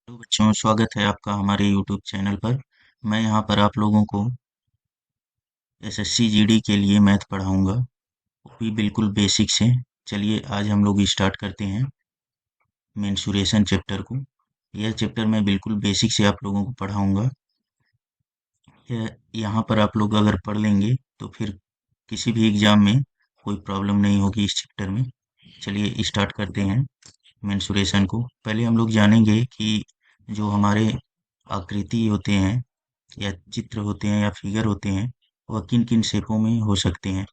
Hello बच्चों, स्वागत है आपका हमारे YouTube चैनल पर। मैं यहाँ पर आप लोगों को एसएससी जीडी के लिए मैथ पढ़ाऊँगा, वो भी बिल्कुल बेसिक से। चलिए आज हम लोग स्टार्ट करते हैं मेंसुरेशन चैप्टर को। यह चैप्टर मैं बिल्कुल बेसिक से आप लोगों को पढ़ाऊँगा। यह यहाँ पर आप लोग अगर पढ़ लेंगे तो फिर किसी भी एग्ज़ाम में कोई प्रॉब्लम नहीं होगी इस चैप्टर में। चलिए स्टार्ट करते हैं मेंसुरेशन को। पहले हम लोग जानेंगे कि जो हमारे आकृति होते हैं या चित्र होते हैं या फिगर होते हैं, वह किन किन शेपों में हो सकते हैं।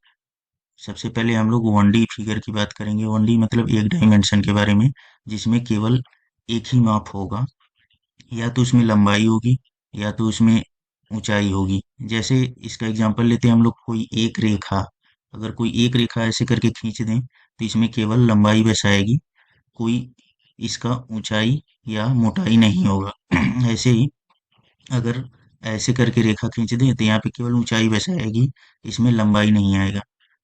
सबसे पहले हम लोग वन डी फिगर की बात करेंगे। वन डी मतलब एक डायमेंशन के बारे में, जिसमें केवल एक ही माप होगा। या तो उसमें लंबाई होगी या तो उसमें ऊंचाई होगी। जैसे इसका एग्जांपल लेते हैं हम लोग, कोई एक रेखा, अगर कोई एक रेखा ऐसे करके खींच दें तो इसमें केवल लंबाई बस आएगी, कोई इसका ऊंचाई या मोटाई नहीं होगा। ऐसे ही अगर ऐसे करके रेखा खींच दें तो यहाँ पे केवल ऊंचाई बस आएगी, इसमें लंबाई नहीं आएगा।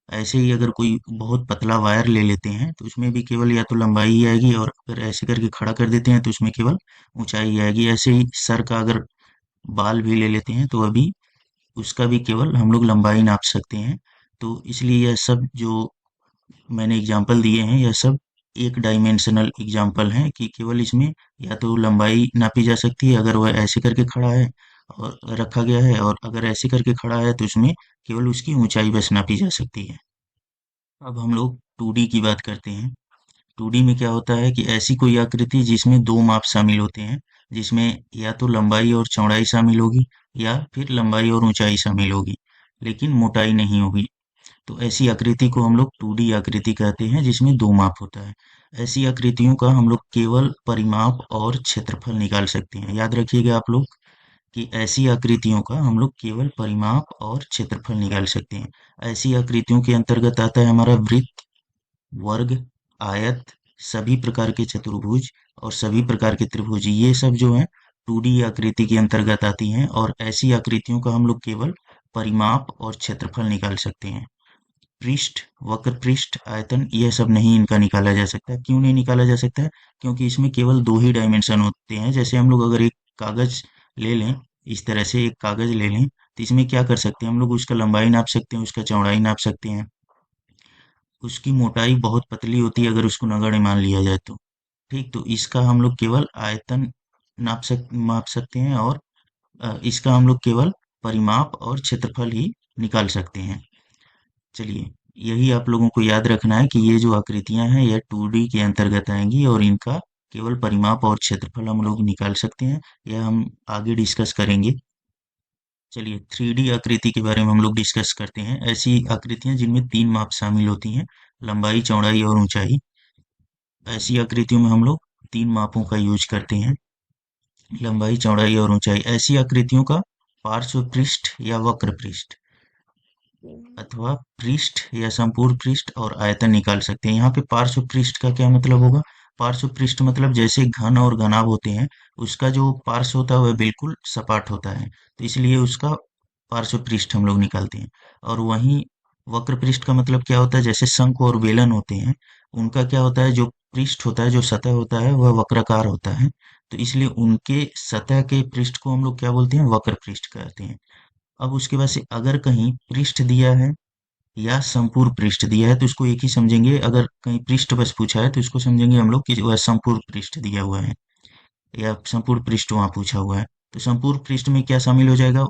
ऐसे ही अगर कोई बहुत पतला वायर ले लेते हैं तो उसमें भी केवल या तो लंबाई ही आएगी, और अगर ऐसे करके खड़ा कर देते हैं तो उसमें केवल ऊंचाई ही आएगी। ऐसे ही सर का अगर बाल भी ले लेते हैं तो अभी उसका भी केवल हम लोग लंबाई नाप सकते हैं। तो इसलिए यह सब जो मैंने एग्जाम्पल दिए हैं, यह सब एक डायमेंशनल एग्जाम्पल हैं कि केवल इसमें या तो लंबाई नापी जा सकती है अगर वह ऐसे करके खड़ा है और रखा गया है, और अगर ऐसे करके खड़ा है तो उसमें केवल उसकी ऊंचाई बस नापी जा सकती है। अब हम लोग 2D की बात करते हैं। 2D में क्या होता है कि ऐसी कोई आकृति जिसमें दो माप शामिल होते हैं, जिसमें या तो लंबाई और चौड़ाई शामिल होगी या फिर लंबाई और ऊंचाई शामिल होगी, लेकिन मोटाई नहीं होगी। तो ऐसी आकृति को हम लोग 2D आकृति कहते हैं, जिसमें दो माप होता है। ऐसी आकृतियों का हम लोग केवल परिमाप और क्षेत्रफल निकाल सकते हैं। याद रखिएगा आप लोग कि ऐसी आकृतियों का हम लोग केवल परिमाप और क्षेत्रफल निकाल सकते हैं। ऐसी आकृतियों के अंतर्गत आता है हमारा वृत्त, वर्ग, आयत, सभी प्रकार के चतुर्भुज और सभी प्रकार के त्रिभुज। ये सब जो है 2D आकृति के अंतर्गत आती हैं, और ऐसी आकृतियों का हम लोग केवल परिमाप और क्षेत्रफल निकाल सकते हैं। पृष्ठ, वक्र पृष्ठ, आयतन, यह सब नहीं इनका निकाला जा सकता। क्यों नहीं निकाला जा सकता है? क्योंकि इसमें केवल दो ही डायमेंशन होते हैं। जैसे हम लोग अगर एक कागज ले लें, इस तरह से एक कागज ले लें, तो इसमें क्या कर सकते हैं हम लोग, उसका लंबाई नाप सकते हैं, उसका चौड़ाई नाप सकते हैं। उसकी मोटाई बहुत पतली होती है अगर उसको नगण्य मान लिया जाए तो। ठीक, तो इसका हम लोग केवल आयतन माप सकते हैं, और इसका हम लोग केवल परिमाप और क्षेत्रफल ही निकाल सकते हैं। चलिए, यही आप लोगों को याद रखना है कि ये जो आकृतियां हैं यह 2D के अंतर्गत आएंगी, और इनका केवल परिमाप और क्षेत्रफल हम लोग निकाल सकते हैं। यह हम आगे डिस्कस करेंगे। चलिए, 3D आकृति के बारे में हम लोग डिस्कस करते हैं। ऐसी आकृतियां जिनमें तीन माप शामिल होती हैं, लंबाई, चौड़ाई और ऊंचाई। ऐसी आकृतियों में हम लोग तीन मापों का यूज करते हैं, लंबाई, चौड़ाई और ऊंचाई। ऐसी आकृतियों का पार्श्व पृष्ठ या वक्र पृष्ठ अथवा पृष्ठ या संपूर्ण पृष्ठ और आयतन निकाल सकते हैं। यहाँ पे पार्श्व पृष्ठ का क्या मतलब होगा? पार्श्व पृष्ठ मतलब जैसे घन और घनाभ होते हैं, उसका जो पार्श्व होता है वह बिल्कुल सपाट होता है, तो इसलिए उसका पार्श्व पृष्ठ हम लोग निकालते हैं। और वहीं वक्र पृष्ठ का मतलब क्या होता है? जैसे शंख और बेलन होते हैं, उनका क्या होता है, जो पृष्ठ होता है, जो सतह होता है, वह वक्राकार होता है, तो इसलिए उनके सतह के पृष्ठ को हम लोग क्या बोलते हैं? वक्र पृष्ठ कहते हैं। अब उसके बाद से अगर कहीं पृष्ठ दिया है या संपूर्ण पृष्ठ दिया है तो इसको एक ही समझेंगे। अगर कहीं पृष्ठ बस पूछा है तो इसको समझेंगे हम लोग कि वह संपूर्ण पृष्ठ दिया हुआ है, या संपूर्ण पृष्ठ वहां पूछा हुआ है। तो संपूर्ण पृष्ठ में क्या शामिल हो जाएगा?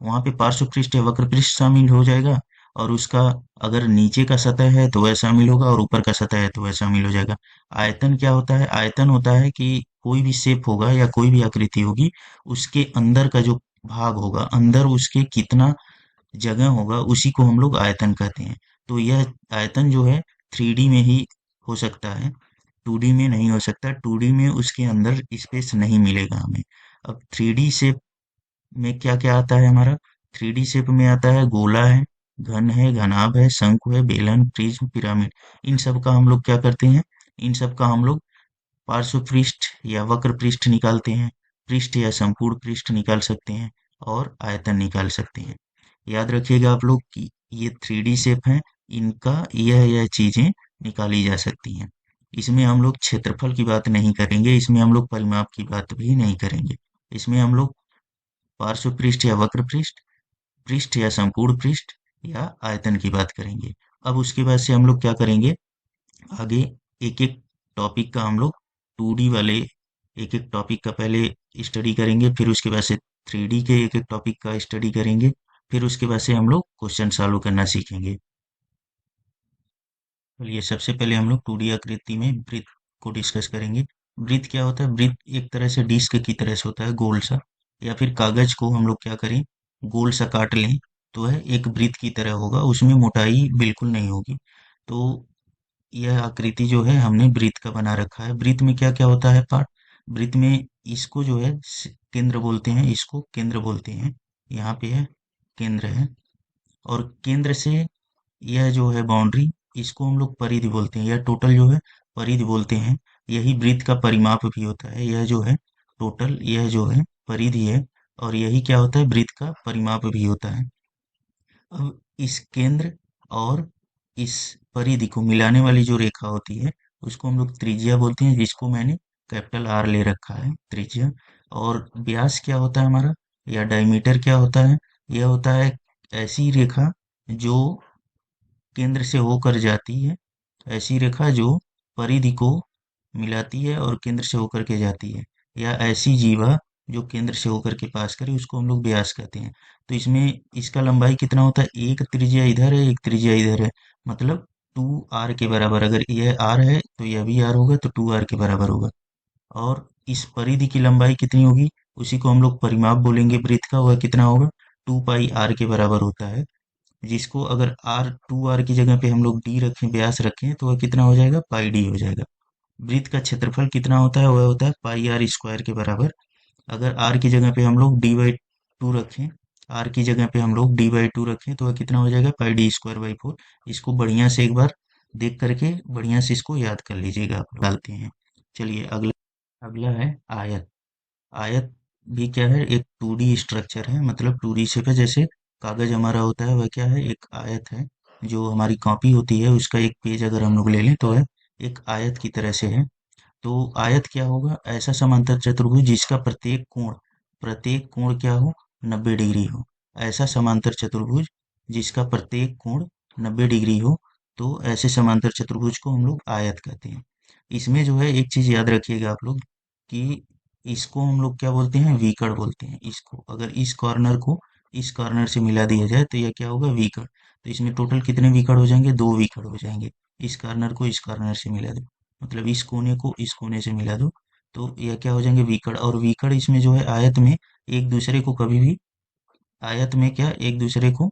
वहां पे पार्श्व पृष्ठ या वक्र पृष्ठ शामिल हो जाएगा, और उसका अगर नीचे का सतह है तो वह शामिल होगा, और ऊपर का सतह है तो वह शामिल हो जाएगा। आयतन क्या होता है? आयतन होता है कि कोई भी शेप होगा या कोई भी आकृति होगी, उसके अंदर का जो भाग होगा, अंदर उसके कितना जगह होगा, उसी को हम लोग आयतन कहते हैं। तो यह आयतन जो है 3D में ही हो सकता है, 2D में नहीं हो सकता। 2D में उसके अंदर स्पेस नहीं मिलेगा हमें। अब 3D शेप में क्या क्या आता है हमारा? 3D शेप में आता है गोला है, घन है, घनाभ है, शंकु है, बेलन, प्रिज्म, पिरामिड। इन सब का हम लोग क्या करते हैं? इन सब का हम लोग पार्श्व पृष्ठ या वक्र पृष्ठ निकालते हैं, पृष्ठ या संपूर्ण पृष्ठ निकाल सकते हैं, और आयतन निकाल सकते हैं। याद रखिएगा आप लोग कि ये 3D शेप हैं, इनका यह चीजें निकाली जा सकती हैं। इसमें हम लोग क्षेत्रफल की बात नहीं करेंगे, इसमें हम लोग परिमाप की बात भी नहीं करेंगे। इसमें हम लोग पार्श्व पृष्ठ या वक्र पृष्ठ, पृष्ठ या संपूर्ण पृष्ठ या आयतन की बात करेंगे। अब उसके बाद से हम लोग क्या करेंगे, आगे एक एक टॉपिक का हम लोग 2D वाले एक एक टॉपिक का पहले स्टडी करेंगे, फिर उसके बाद से 3D के एक एक टॉपिक का स्टडी करेंगे, फिर उसके बाद से हम लोग क्वेश्चन सॉल्व करना सीखेंगे। चलिए सबसे पहले हम लोग 2D आकृति में वृत्त को डिस्कस करेंगे। वृत्त क्या होता है? वृत्त एक तरह से डिस्क की तरह से होता है, गोल सा, या फिर कागज को हम लोग क्या करें, गोल सा काट लें तो वह एक वृत्त की तरह होगा, उसमें मोटाई बिल्कुल नहीं होगी। तो यह आकृति जो है हमने वृत्त का बना रखा है। वृत्त में क्या क्या होता है पार्ट? वृत्त में इसको जो है केंद्र बोलते हैं, इसको केंद्र बोलते हैं, यहाँ पे है केंद्र है, और केंद्र से यह जो है बाउंड्री, इसको हम लोग परिधि बोलते हैं, यह टोटल जो है परिधि बोलते हैं। यही वृत्त का परिमाप भी होता है, यह जो है टोटल, यह जो है परिधि है, और यही क्या होता है, वृत्त का परिमाप भी होता है। अब इस केंद्र और इस परिधि को मिलाने वाली जो रेखा होती है, उसको हम लोग त्रिज्या बोलते हैं, जिसको मैंने कैपिटल आर ले रखा है, त्रिज्या। और व्यास क्या होता है हमारा, या डायमीटर क्या होता है? यह होता है ऐसी रेखा जो केंद्र से होकर जाती है, ऐसी रेखा जो परिधि को मिलाती है और केंद्र से होकर के जाती है, या ऐसी जीवा जो केंद्र से होकर के पास करे, उसको हम लोग व्यास कहते हैं। तो इसमें इसका लंबाई कितना होता है? एक त्रिज्या इधर है, एक त्रिज्या इधर है, मतलब 2r के बराबर। अगर यह r है तो यह भी r होगा, तो 2r के बराबर होगा। और इस परिधि की लंबाई कितनी होगी, उसी को हम लोग परिमाप बोलेंगे वृत्त का, वह कितना होगा? 2 पाई r के बराबर होता है। जिसको अगर r की जगह पे हम लोग d रखें, व्यास रखें, तो वह कितना हो जाएगा? पाई डी हो जाएगा। वृत्त का क्षेत्रफल कितना होता है? वह होता है पाई आर स्क्वायर के बराबर। अगर r की जगह पे हम लोग d/2 रखें, r की जगह पे हम लोग d/2 रखें, तो वह कितना हो जाएगा? पाई डी स्क्वायर बाई 4। इसको बढ़िया से एक बार देख करके बढ़िया से इसको याद कर लीजिएगा, आप लोग डालते हैं। चलिए अगला, अगला है आयत। आयत भी क्या है? एक 2D स्ट्रक्चर है, मतलब 2D शेप है। जैसे कागज हमारा होता है, वह क्या है? एक आयत है। जो हमारी कॉपी होती है, उसका एक पेज अगर हम लोग ले लें, तो है एक आयत की तरह से है। तो आयत क्या होगा? ऐसा समांतर चतुर्भुज जिसका प्रत्येक कोण क्या हो? 90 डिग्री हो। ऐसा समांतर चतुर्भुज जिसका प्रत्येक कोण 90 डिग्री हो, तो ऐसे समांतर चतुर्भुज को हम लोग आयत कहते हैं। इसमें जो है एक चीज याद रखिएगा आप लोग, कि इसको हम लोग क्या बोलते हैं? विकर्ण बोलते हैं। इसको अगर इस कॉर्नर से मिला दिया जाए, तो यह क्या होगा? विकर्ण। तो इसमें टोटल कितने विकर्ण हो जाएंगे? 2 विकर्ण हो जाएंगे। इस कॉर्नर को इस कॉर्नर से मिला दो, मतलब इस कोने को इस कोने से मिला दो, तो यह क्या हो जाएंगे? विकर्ण। और विकर्ण इसमें जो है आयत में एक दूसरे को कभी भी, आयत में क्या, एक दूसरे को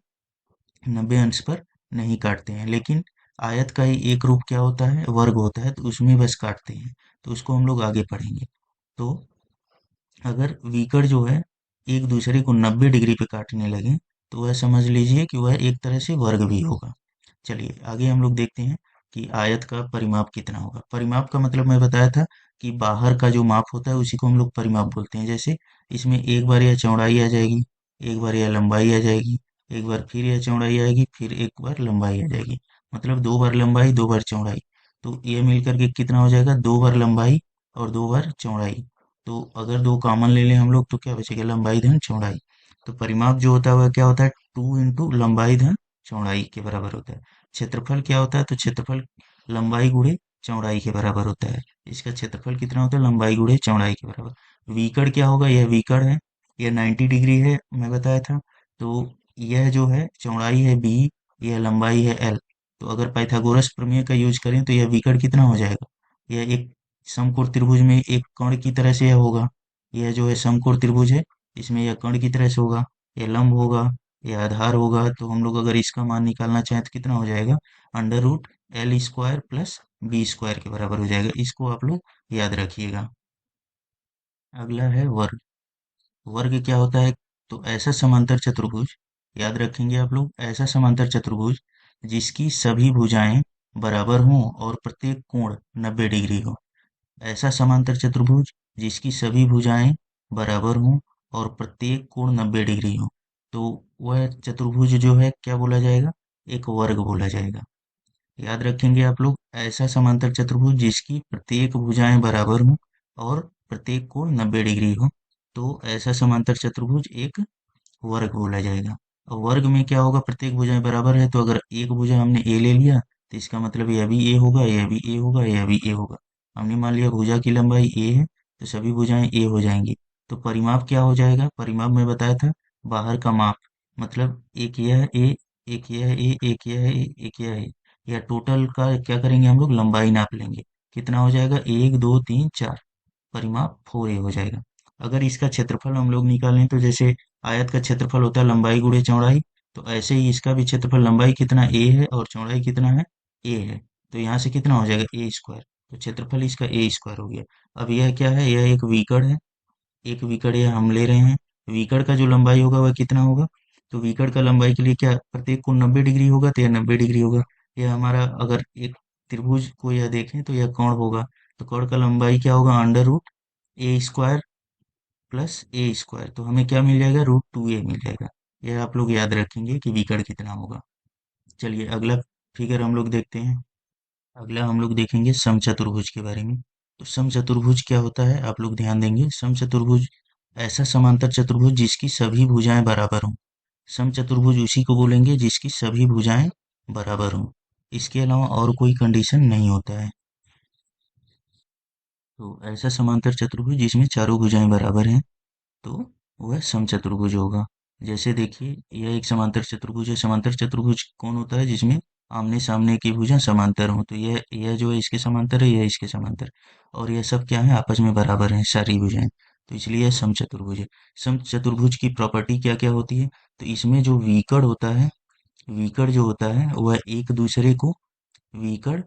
90 अंश पर नहीं काटते हैं, लेकिन आयत का ही एक रूप क्या होता है? वर्ग होता है, तो उसमें बस काटते हैं। तो उसको हम लोग आगे पढ़ेंगे। तो अगर विकर्ण जो है एक दूसरे को 90 डिग्री पे काटने लगे, तो वह समझ लीजिए कि वह एक तरह से वर्ग भी होगा। चलिए आगे हम लोग देखते हैं कि आयत का परिमाप कितना होगा। परिमाप का मतलब मैं बताया था कि बाहर का जो माप होता है, उसी को हम लोग परिमाप बोलते हैं। जैसे इसमें एक बार यह चौड़ाई आ जाएगी, एक बार यह लंबाई आ जाएगी, एक बार फिर यह चौड़ाई आएगी, फिर एक बार लंबाई आ जाएगी, मतलब 2 बार लंबाई, 2 बार चौड़ाई। तो ये मिलकर के कितना हो जाएगा? 2 बार लंबाई और 2 बार चौड़ाई। तो अगर दो कॉमन ले लें हम लोग, तो क्या बचेगा? लंबाई धन चौड़ाई। तो परिमाप जो होता है वह क्या होता है? 2 इंटू लंबाई धन चौड़ाई के बराबर होता है। क्षेत्रफल क्या होता है? तो क्षेत्रफल लंबाई गुणे चौड़ाई के बराबर होता है। इसका क्षेत्रफल कितना होता है? लंबाई गुणे चौड़ाई के बराबर। विकर्ण क्या होगा? यह विकर्ण है, यह 90 डिग्री है, मैं बताया था। तो यह जो है चौड़ाई है बी, यह लंबाई है एल। तो अगर पाइथागोरस प्रमेय का यूज करें, तो यह विकर्ण कितना हो जाएगा? यह एक समकोण त्रिभुज में एक कर्ण की तरह से यह होगा। यह जो है समकोण त्रिभुज है, इसमें यह कर्ण की तरह से होगा। यह लंब होगा, यह आधार होगा। तो हम लोग अगर इसका मान निकालना चाहें, तो कितना हो जाएगा? Under root L² plus B² के बराबर हो जाएगा। इसको आप लोग याद रखिएगा। अगला है वर्ग। वर्ग क्या होता है? तो ऐसा समांतर चतुर्भुज, याद रखेंगे आप लोग, ऐसा समांतर चतुर्भुज जिसकी सभी भुजाएं बराबर हों और प्रत्येक कोण 90 डिग्री हो। ऐसा समांतर चतुर्भुज जिसकी सभी भुजाएं बराबर हों और प्रत्येक कोण 90 डिग्री हो, तो वह चतुर्भुज जो है क्या बोला जाएगा? एक वर्ग बोला जाएगा। याद रखेंगे आप लोग, ऐसा समांतर चतुर्भुज जिसकी प्रत्येक भुजाएं बराबर हों और प्रत्येक कोण 90 डिग्री हो, तो ऐसा समांतर चतुर्भुज एक वर्ग बोला जाएगा। और वर्ग में क्या होगा, प्रत्येक भुजाएं बराबर है, तो अगर एक भुजा हमने ए ले लिया तो इसका मतलब यह भी ए होगा, यह भी ए होगा, यह भी ए होगा। हमने मान लिया भुजा की लंबाई ए है, तो सभी भुजाएं ए हो जाएंगी। तो परिमाप क्या हो जाएगा, परिमाप में बताया था, बाहर का माप, मतलब एक यह ए, एक यह ए, एक यह ए, एक यह ए, या टोटल का क्या करेंगे हम लोग, लंबाई नाप लेंगे। कितना हो जाएगा, 1 2 3 4, परिमाप 4a हो जाएगा। अगर इसका क्षेत्रफल हम लोग निकालें तो जैसे आयत का क्षेत्रफल होता है लंबाई गुणे चौड़ाई, तो ऐसे ही इसका भी क्षेत्रफल, लंबाई कितना ए है और चौड़ाई कितना है, ए है, तो यहाँ से कितना हो जाएगा, ए स्क्वायर। तो क्षेत्रफल इसका ए स्क्वायर हो गया। अब यह क्या है, यह एक विकर्ण है, एक विकर्ण यह हम ले रहे हैं। विकर्ण का जो लंबाई होगा वह कितना होगा, तो विकर्ण का लंबाई के लिए क्या, प्रत्येक कोण 90 डिग्री होगा, तो यह 90 डिग्री होगा। यह हमारा अगर एक त्रिभुज को यह देखें तो यह कोण होगा, तो कोण का लंबाई क्या होगा, अंडर रूट ए स्क्वायर प्लस ए स्क्वायर, तो हमें क्या मिल जाएगा, √2a मिल जाएगा। यह आप लोग याद रखेंगे कि विकर्ण कितना होगा। चलिए अगला फिगर हम लोग देखते हैं। अगला हम लोग देखेंगे समचतुर्भुज के बारे में। तो समचतुर्भुज क्या होता है, आप लोग ध्यान देंगे। समचतुर्भुज ऐसा समांतर चतुर्भुज जिसकी सभी भुजाएं बराबर हों। समचतुर्भुज उसी को बोलेंगे जिसकी सभी भुजाएं बराबर हों, इसके अलावा और कोई कंडीशन नहीं होता है। तो ऐसा समांतर चतुर्भुज जिसमें चारों भुजाएं बराबर हैं, तो वह समचतुर्भुज होगा। जैसे देखिए, यह एक समांतर चतुर्भुज है। समांतर चतुर्भुज कौन होता है, जिसमें आमने सामने की भुजा समांतर हो, तो यह जो है इसके समांतर है, यह इसके समांतर, और यह सब क्या है, आपस में बराबर हैं सारी भुजाएं, तो इसलिए यह समचतुर्भुज है। समचतुर्भुज की प्रॉपर्टी क्या क्या होती है, तो इसमें जो विकर्ण होता है, विकर्ण जो होता है वह विकर्ण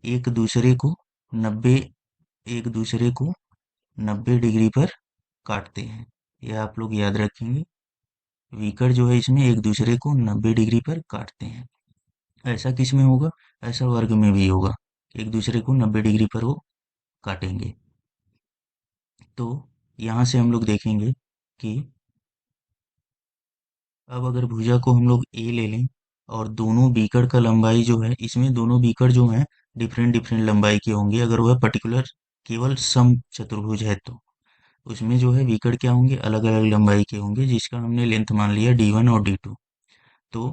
एक दूसरे को 90 एक दूसरे को 90 डिग्री पर काटते हैं। यह आप लोग याद रखेंगे, विकर्ण जो है इसमें एक दूसरे को 90 डिग्री पर काटते हैं। ऐसा किस में होगा, ऐसा वर्ग में भी होगा, एक दूसरे को 90 डिग्री पर वो काटेंगे। तो यहाँ से हम लोग देखेंगे कि अब अगर भुजा को हम लोग ए ले लें और दोनों बीकड़ का लंबाई जो है, इसमें दोनों बीकड़ जो हैं डिफरेंट डिफरेंट लंबाई के होंगे, अगर वह पर्टिकुलर केवल सम चतुर्भुज है तो उसमें जो है बीकड़ क्या होंगे, अलग अलग लंबाई के होंगे, जिसका हमने लेंथ मान लिया D1 और D2। तो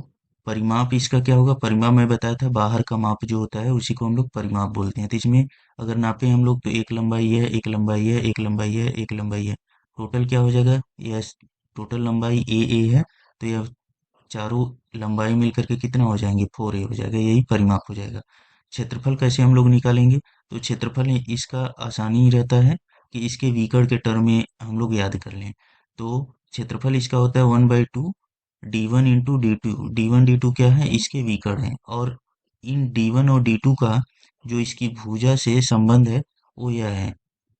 परिमाप इसका क्या होगा, परिमाप मैं बताया था, बाहर का माप जो होता है उसी को हम लोग परिमाप बोलते हैं। तो इसमें अगर नापे हम लोग तो एक लंबाई है, एक लंबाई है, एक लंबाई है, एक लंबाई है, टोटल क्या हो जाएगा, यह टोटल लंबाई ए है, तो यह चारों लंबाई मिलकर के कितना हो जाएंगे, 4a हो जाएगा, यही परिमाप हो जाएगा। क्षेत्रफल कैसे हम लोग निकालेंगे, तो क्षेत्रफल इसका आसानी रहता है कि इसके विकर्ण के टर्म में हम लोग याद कर लें। तो क्षेत्रफल इसका होता है 1/2 D1 × D2। D1 D2 क्या है, इसके विकर्ण है, और इन D1 और D2 का जो इसकी भुजा से संबंध है वो यह है,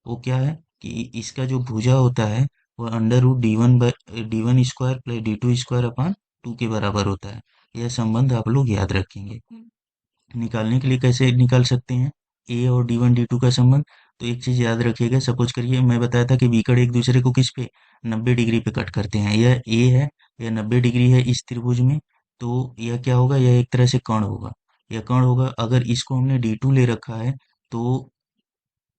वो क्या है कि इसका जो भुजा होता है वह √D1 + D2² / 2 के बराबर होता है। यह संबंध आप लोग याद रखेंगे। निकालने के लिए कैसे निकाल सकते हैं, ए और D1 D2 का संबंध, तो एक चीज याद रखिएगा। सपोज करिए मैं बताया था कि विकर्ण एक दूसरे को किस पे, 90 डिग्री पे कट करते हैं। यह ए है, यह 90 डिग्री है इस त्रिभुज में, तो यह क्या होगा, यह एक तरह से कर्ण होगा, यह कर्ण होगा। अगर इसको हमने D2 ले रखा है, तो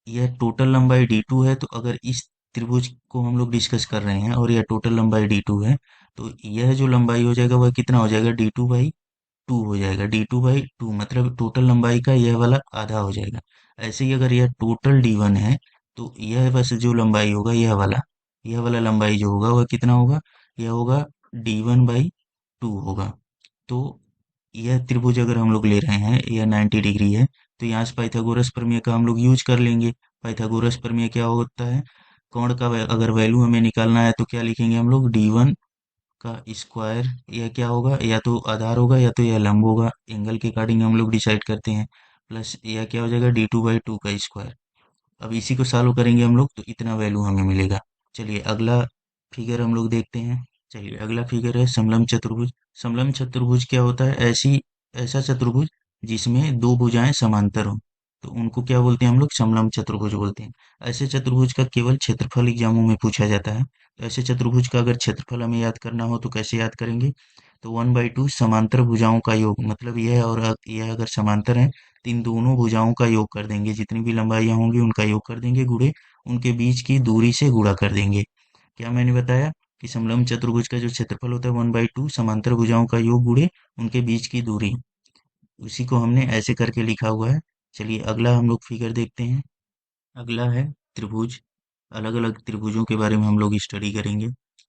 यह टोटल लंबाई D2 है, तो अगर इस त्रिभुज को हम लोग डिस्कस कर रहे हैं और यह टोटल लंबाई D2 है, तो यह जो लंबाई हो जाएगा वह कितना हो जाएगा, D2/2 हो जाएगा। D2/2 मतलब टोटल लंबाई का यह वाला आधा हो जाएगा। ऐसे ही अगर यह टोटल D1 है, तो यह बस जो लंबाई होगा, यह वाला लंबाई जो होगा वह कितना होगा, यह होगा D1/2 होगा। तो यह त्रिभुज अगर हम लोग ले रहे हैं, यह 90 डिग्री है, तो यहाँ से पाइथागोरस प्रमेय का हम लोग यूज कर लेंगे। पाइथागोरस प्रमेय क्या होता है, कोण का अगर वैल्यू हमें निकालना है तो क्या लिखेंगे हम लोग, D1 का स्क्वायर, यह क्या होगा, या तो आधार होगा या तो यह लंब होगा, एंगल के अकॉर्डिंग हम लोग डिसाइड करते हैं, प्लस यह क्या हो जाएगा, D2/2 का स्क्वायर। अब इसी को सॉल्व करेंगे हम लोग तो इतना वैल्यू हमें मिलेगा। चलिए अगला फिगर हम लोग देखते हैं। चलिए अगला फिगर है समलंब चतुर्भुज। समलंब चतुर्भुज क्या होता है, ऐसा चतुर्भुज जिसमें दो भुजाएं समांतर हों। तो उनको क्या बोलते हैं हम लोग, समलंब चतुर्भुज बोलते हैं। ऐसे चतुर्भुज का केवल क्षेत्रफल एग्जामों में पूछा जाता है। तो ऐसे चतुर्भुज का अगर क्षेत्रफल हमें याद करना हो तो कैसे याद करेंगे, तो 1/2 समांतर भुजाओं का योग, मतलब यह और यह अगर समांतर है तो इन दोनों भुजाओं का योग कर देंगे, जितनी भी लंबाइयां होंगी उनका योग कर देंगे, गुणे उनके बीच की दूरी से गुणा कर देंगे। क्या मैंने बताया कि समलंब चतुर्भुज का जो क्षेत्रफल होता है 1/2 समांतर भुजाओं का योग गुणे उनके बीच की दूरी, उसी को हमने ऐसे करके लिखा हुआ है। चलिए अगला हम लोग फिगर देखते हैं। अगला है त्रिभुज। अलग अलग त्रिभुजों के बारे में हम लोग स्टडी करेंगे।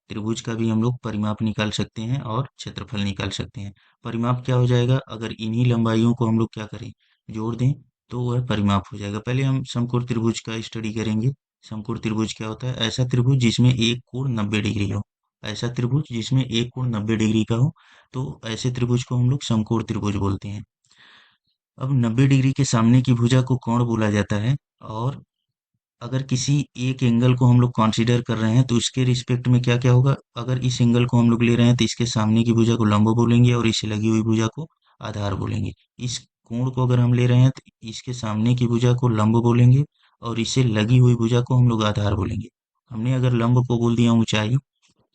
त्रिभुज का भी हम लोग परिमाप निकाल सकते हैं और क्षेत्रफल निकाल सकते हैं। परिमाप क्या हो जाएगा, अगर इन्हीं लंबाइयों को हम लोग क्या करें, जोड़ दें, तो वह परिमाप हो जाएगा। पहले हम समकोण त्रिभुज का स्टडी करेंगे। समकोण त्रिभुज क्या होता है, ऐसा त्रिभुज जिसमें एक कोण 90 डिग्री हो। ऐसा त्रिभुज जिसमें एक कोण 90 डिग्री का हो, तो ऐसे त्रिभुज को हम लोग समकोण त्रिभुज बोलते हैं। अब 90 डिग्री के सामने की भुजा को कोण बोला जाता है। और अगर किसी एक एंगल को हम लोग कंसीडर कर रहे हैं तो उसके रिस्पेक्ट में क्या क्या होगा, अगर इस एंगल को हम लोग ले रहे हैं तो इसके सामने की भुजा को लंब बोलेंगे और इससे लगी हुई भुजा को आधार बोलेंगे। इस कोण को अगर हम ले रहे हैं तो इसके सामने की भुजा को लंब बोलेंगे और इससे लगी हुई भुजा को हम लोग आधार बोलेंगे। हमने अगर लंब को बोल दिया ऊंचाई,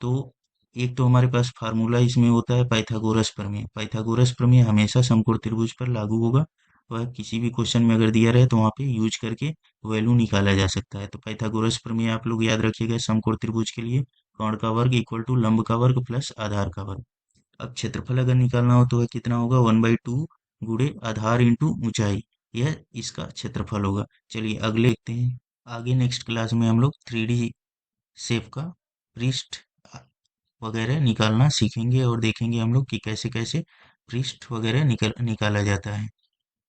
तो एक तो हमारे पास फार्मूला इसमें होता है पाइथागोरस प्रमेय। पाइथागोरस प्रमेय हमेशा समकोण त्रिभुज पर लागू होगा। वह किसी भी क्वेश्चन में अगर दिया रहे तो वहां पे यूज करके वैल्यू निकाला जा सकता है। तो पाइथागोरस प्रमेय आप लोग याद रखिएगा समकोण त्रिभुज के लिए, कर्ण का वर्ग इक्वल टू लंब का वर्ग प्लस आधार का वर्ग। अब क्षेत्रफल अगर निकालना हो तो वह कितना होगा, 1/2 गुणे आधार इंटू ऊंचाई, यह इसका क्षेत्रफल होगा। चलिए अगले देखते हैं। आगे नेक्स्ट क्लास में हम लोग 3D शेप का पृष्ठ वगैरह निकालना सीखेंगे और देखेंगे हम लोग कि कैसे कैसे पृष्ठ वगैरह निकाला जाता है।